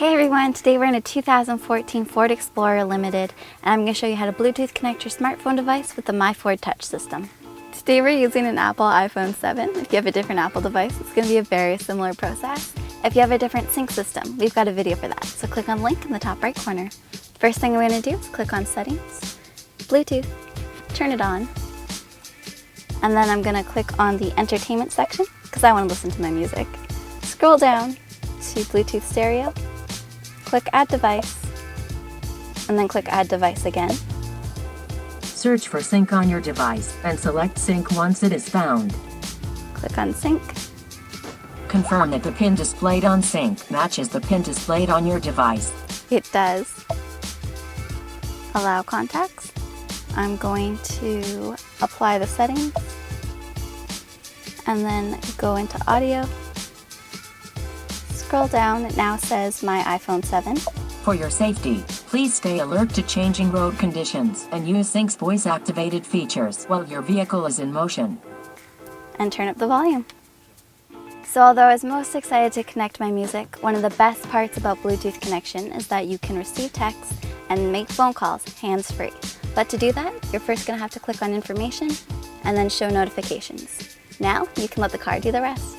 Hey everyone, today we're in a 2014 Ford Explorer Limited and I'm going to show you how to Bluetooth connect your smartphone device with the MyFord Touch system. Today we're using an Apple iPhone 7. If you have a different Apple device, it's going to be a very similar process. If you have a different sync system, we've got a video for that, so click on the link in the top right corner. First thing we're going to do is click on Settings, Bluetooth, turn it on, and then I'm going to click on the Entertainment section because I want to listen to my music. Scroll down to Bluetooth Stereo, click Add Device, and then click Add Device again. Search for Sync on your device and select Sync once it is found. Click on Sync. Confirm that the pin displayed on Sync matches the pin displayed on your device. It does. Allow contacts. I'm going to apply the settings and then go into Audio. Scroll down, it now says My iPhone 7. For your safety, please stay alert to changing road conditions and use Sync's voice-activated features while your vehicle is in motion. And turn up the volume. So although I was most excited to connect my music, one of the best parts about Bluetooth connection is that you can receive text and make phone calls hands-free. But to do that, you're first going to have to click on Information and then Show Notifications. Now you can let the car do the rest.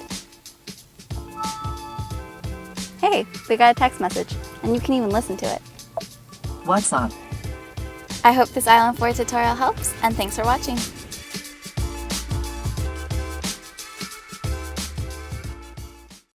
Hey, we got a text message, and you can even listen to it. What's up? I hope this Island 4 tutorial helps, and thanks for watching.